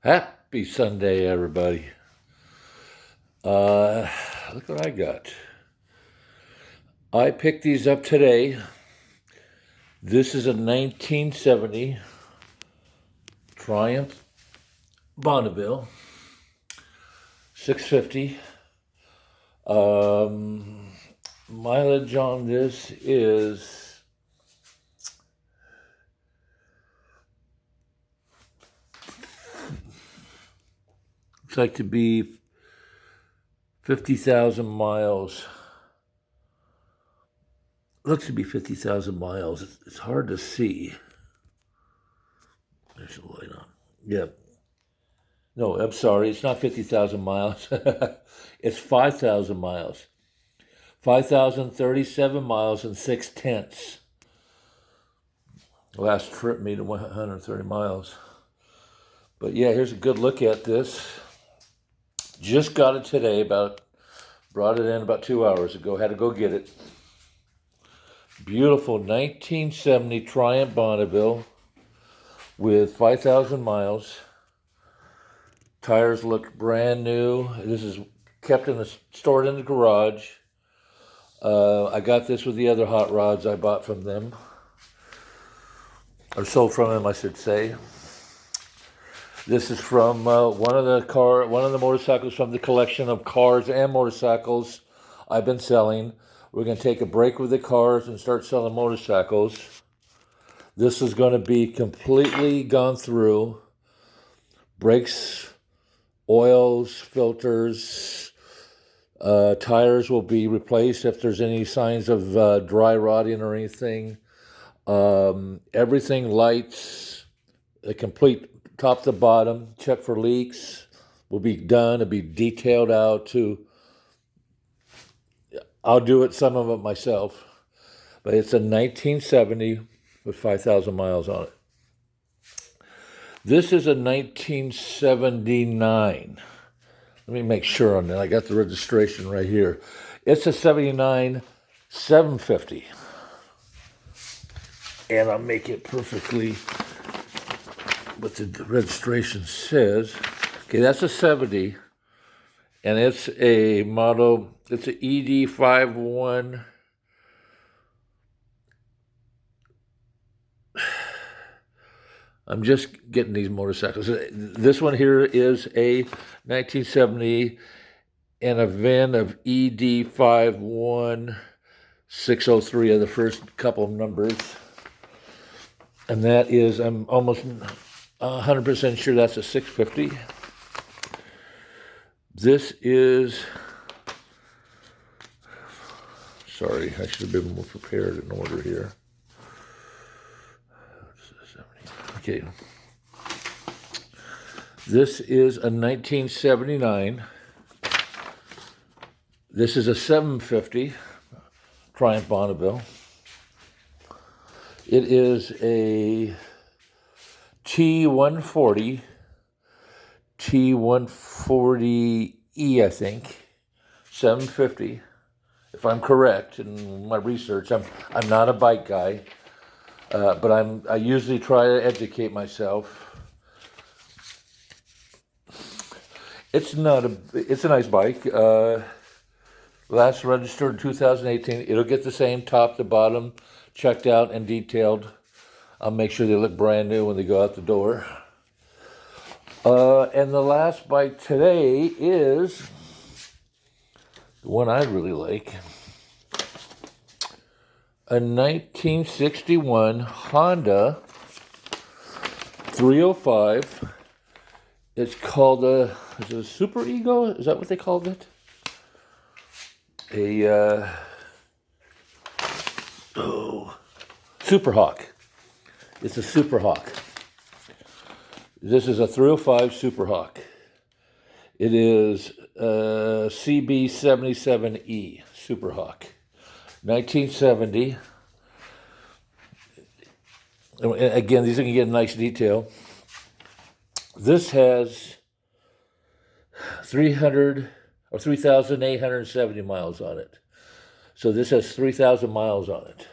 Happy Sunday, everybody. Look what I got. I picked these up today. This is a 1970 Triumph Bonneville 650. Mileage on this is looks like to be 50,000 miles. Looks to be 50,000 miles. It's hard to see. There's a light on. Yep. No, I'm sorry. It's not 50,000 miles. It's 5,000 miles. 5,037 miles and 6/10. Last trip made 130 miles. But yeah, here's a good look at this. Just got it today. Brought it in about 2 hours ago. Had to go get it. Beautiful 1970 Triumph Bonneville with 5,000 miles. Tires look brand new. This is stored in the garage. I got this with the other hot rods I bought from them, or sold from them, I should say. This is from one of the motorcycles from the collection of cars and motorcycles I've been selling. We're going to take a break with the cars and start selling motorcycles. This is going to be completely gone through. Brakes, oils, filters, tires will be replaced if there's any signs of dry rotting or anything. Everything, lights, a complete top to bottom, check for leaks, will be done. It'll be detailed out to, I'll do it, some of it myself, but it's a 1970 with 5,000 miles on it. This is a 1979. Let me make sure on that. I got the registration right here. It's a 79 750. And I'll make it perfectly what the registration says. Okay, that's a 70. And it's a model, it's an ED51. I'm just getting these motorcycles. This one here is a 1970 and a VIN of ED51603 are the first couple of numbers. And that is, I'm almost 100% sure that's a 650. This is, sorry, I should have been more prepared in order here. Okay. This is a 1979. This is a 750 Triumph Bonneville. It is a T140, T140E, I think, 750. If I'm correct in my research, I'm not a bike guy. But I usually try to educate myself. It's a nice bike. Last registered in 2018. It'll get the same top to bottom, checked out and detailed. I'll make sure they look brand new when they go out the door. And the last bike today is the one I really like. A 1961 Honda 305. It's called is it a Super Ego? Is that what they called it? Super Hawk. It's a Super Hawk. This is a 305 Super Hawk. It is CB77E Super Hawk. 1970. Again, these are going to get a nice detail. This has 3,870 miles on it. So this has 3,000 miles on it.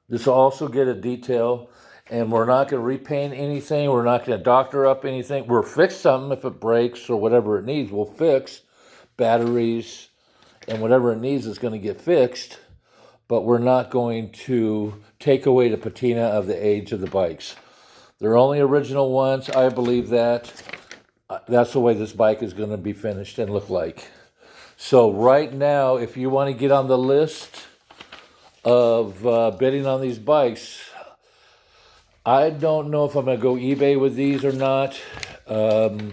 This will also get a detail and we're not going to repaint anything. We're not going to doctor up anything. We'll fix something if it breaks or whatever it needs. We'll fix batteries, and whatever it needs is going to get fixed. But we're not going to take away the patina of the age of the bikes. They're only original ones. I believe that. That's the way this bike is going to be finished and look like. So right now, if you want to get on the list of bidding on these bikes, I don't know if I'm going to go eBay with these or not. But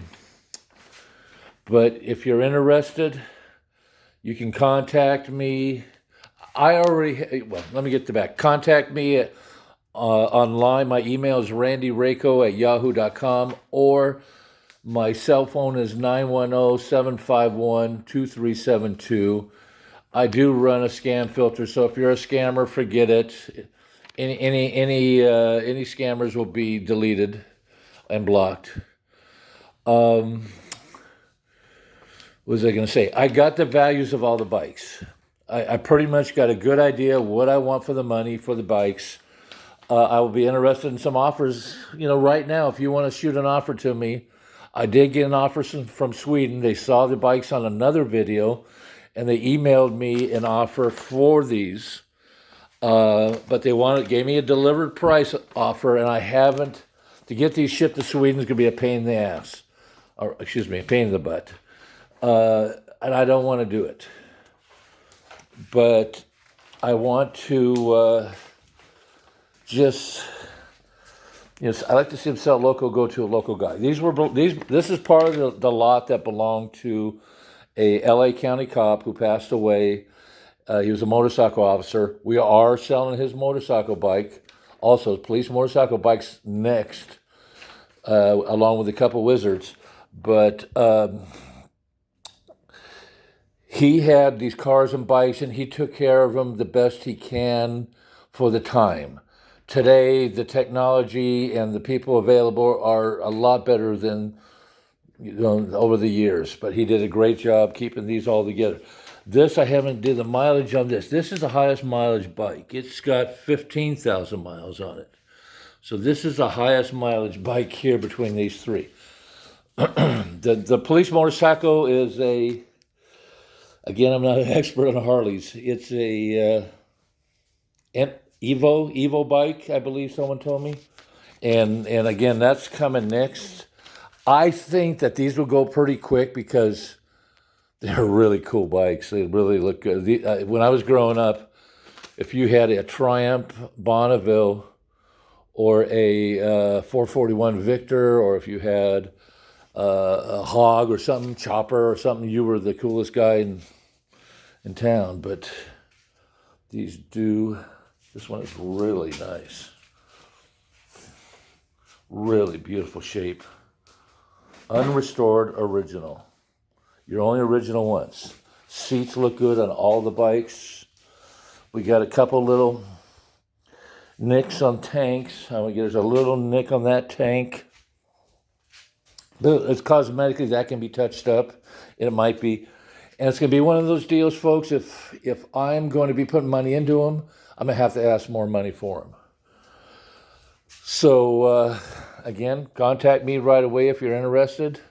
if you're interested, you can contact me. Let me get to back. Contact me online. My email is randyrayco@yahoo.com, or my cell phone is 910-751-2372. I do run a scam filter, so if you're a scammer, forget it. Any scammers will be deleted and blocked. What was I going to say? I got the values of all the bikes. I pretty much got a good idea what I want for the money for the bikes. I will be interested in some offers. Right now, if you want to shoot an offer to me, I did get an offer from Sweden. They saw the bikes on another video, and they emailed me an offer for these. But they gave me a delivered price offer, and I haven't. To get these shipped to Sweden is going to be a pain in the ass, or a pain in the butt, and I don't want to do it. But I want to I like to see them sell local, go to a local guy. This is part of the lot that belonged to a LA County cop who passed away. He was a motorcycle officer. We are selling his motorcycle bike. Also, police motorcycle bikes next, along with a couple wizards. But he had these cars and bikes, and he took care of them the best he can for the time. Today, the technology and the people available are a lot better than over the years. But he did a great job keeping these all together. This, I haven't did the mileage on this. This is the highest mileage bike. It's got 15,000 miles on it. So this is the highest mileage bike here between these three. The police motorcycle is again, I'm not an expert on Harleys. It's a Evo bike, I believe someone told me. And again, that's coming next. I think that these will go pretty quick because they're really cool bikes. They really look good. When I was growing up, if you had a Triumph Bonneville or a 441 Victor, or if you had a Hog or something, Chopper or something, you were the coolest guy in town. But this one is really nice. Really beautiful shape. Unrestored original. Your only original ones. Seats look good on all the bikes. We got a couple little nicks on tanks. There's a little nick on that tank. It's cosmetically, that can be touched up. It might be. And it's going to be one of those deals, folks, if I'm going to be putting money into them, I'm going to have to ask more money for them. So, again, contact me right away if you're interested.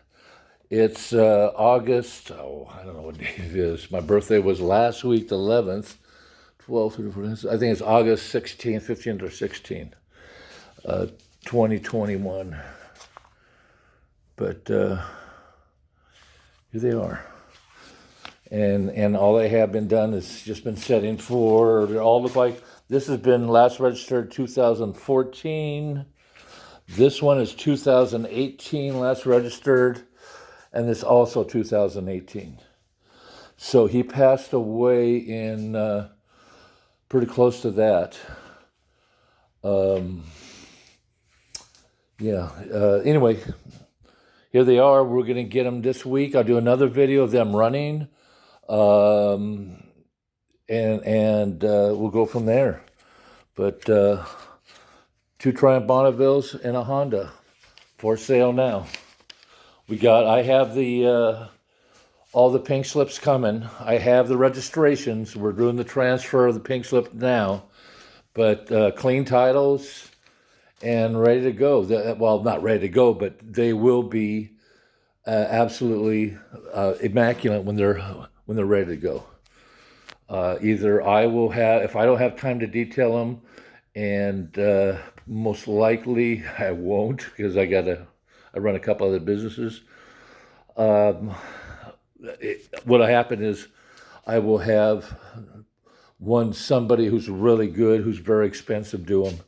It's August, I don't know what day it is. My birthday was last week, the 11th, 12th, I think it's August 16th, 15th or 16th, 2021. But here they are. And all they have been done is just been setting for, they all look like, this has been last registered 2014. This one is 2018, last registered. And this also 2018. So he passed away in pretty close to that. Anyway, here they are. We're going to get them this week. I'll do another video of them running. And we'll go from there. But 2 Triumph Bonnevilles and a Honda for sale now. I have all the pink slips coming. I have the registrations. We're doing the transfer of the pink slip now. But clean titles and ready to go. Well, not ready to go, but they will be absolutely immaculate when they're ready to go. Either I will have, if I don't have time to detail them, and most likely I won't because I run a couple other businesses. What'll happen is I will have somebody who's really good, who's very expensive, do them,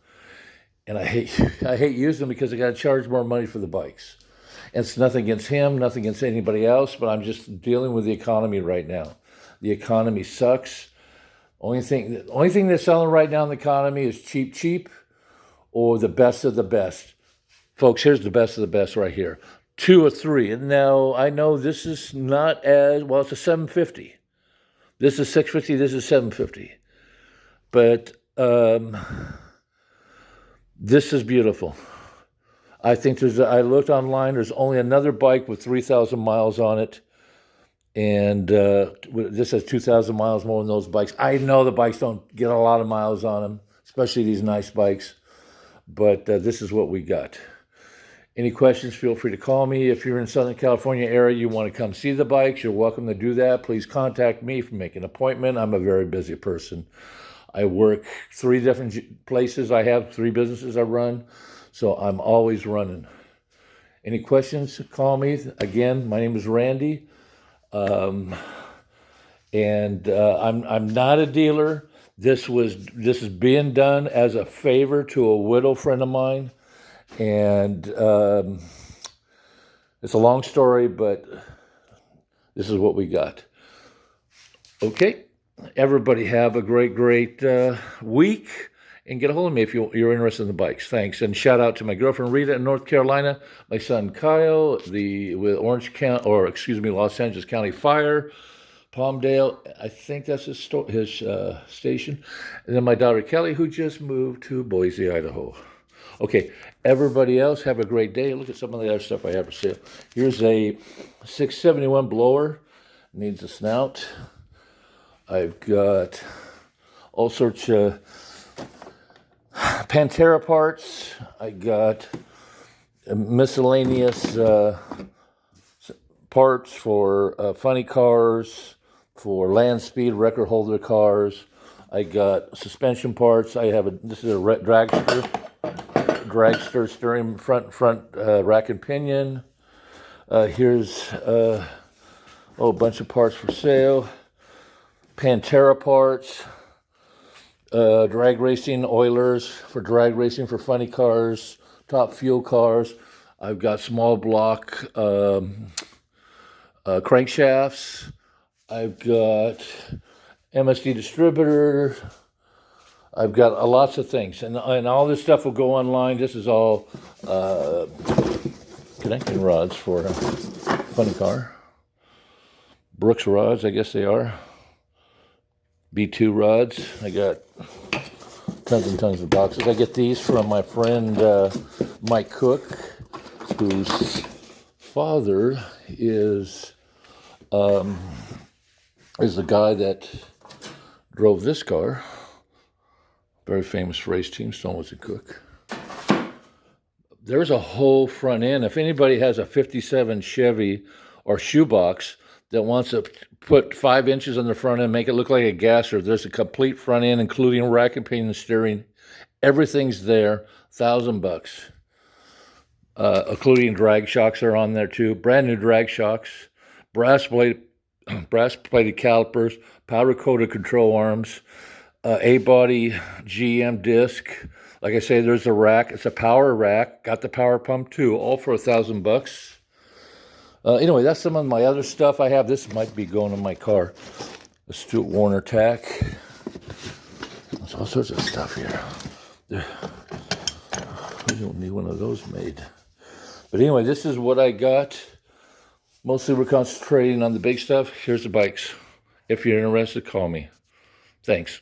and I hate using them because I got to charge more money for the bikes. And it's nothing against him, nothing against anybody else, but I'm just dealing with the economy right now. The economy sucks. Only thing they're selling right now in the economy is cheap, or the best of the best. Folks, here's the best of the best right here. 2 or 3. And now I know this is not as well. It's a 750. This is 650. This is 750. But this is beautiful. I think I looked online. There's only another bike with 3,000 miles on it. And this has 2,000 miles more than those bikes. I know the bikes don't get a lot of miles on them, especially these nice bikes. But this is what we got. Any questions, feel free to call me. If you're in Southern California area, you want to come see the bikes, you're welcome to do that. Please contact me for make an appointment. I'm a very busy person. I work 3 different places. I have 3 businesses I run, so I'm always running. Any questions, call me. Again, my name is Randy. I'm not a dealer. This is being done as a favor to a widow friend of mine, and it's a long story, but this is what we got. Okay, everybody have a great week, and get a hold of me if you're interested in the bikes. Thanks, and shout out to my girlfriend Rita in North Carolina, my son Kyle with Los Angeles County Fire, Palmdale. I think that's his station, and then my daughter Kelly, who just moved to Boise, Idaho. Okay, everybody else have a great day. Look at some of the other stuff I have for sale. Here's a 671 blower, needs a snout. I've got all sorts of Pantera parts. I got miscellaneous parts for funny cars, for land speed record holder cars. I got suspension parts. This is a dragster steering front rack and pinion. Here's a bunch of parts for sale. Pantera parts. Drag racing oilers for drag racing for funny cars, top fuel cars. I've got small block crankshafts. I've got MSD distributor. I've got lots of things, and all this stuff will go online. This is all connecting rods for a funny car. Brooks rods, I guess they are. B2 rods. I got tons and tons of boxes. I get these from my friend Mike Cook, whose father is the guy that drove this car. Very famous race team, Stonewood and Cook. There's a whole front end. If anybody has a 57 Chevy or shoebox that wants to put 5 inches on the front end, make it look like a gasser, there's a complete front end, including rack and pinion steering. Everything's there, $1,000. Including drag shocks are on there too. Brand new drag shocks, brass plated calipers, powder coated control arms, A-body GM disc. Like I say, there's a rack. It's a power rack. Got the power pump too, all for $1,000. Anyway, that's some of my other stuff I have. This might be going in my car. A Stuart Warner tack. There's all sorts of stuff here. We don't need one of those made. But anyway, this is what I got. Mostly we're concentrating on the big stuff. Here's the bikes. If you're interested, call me. Thanks.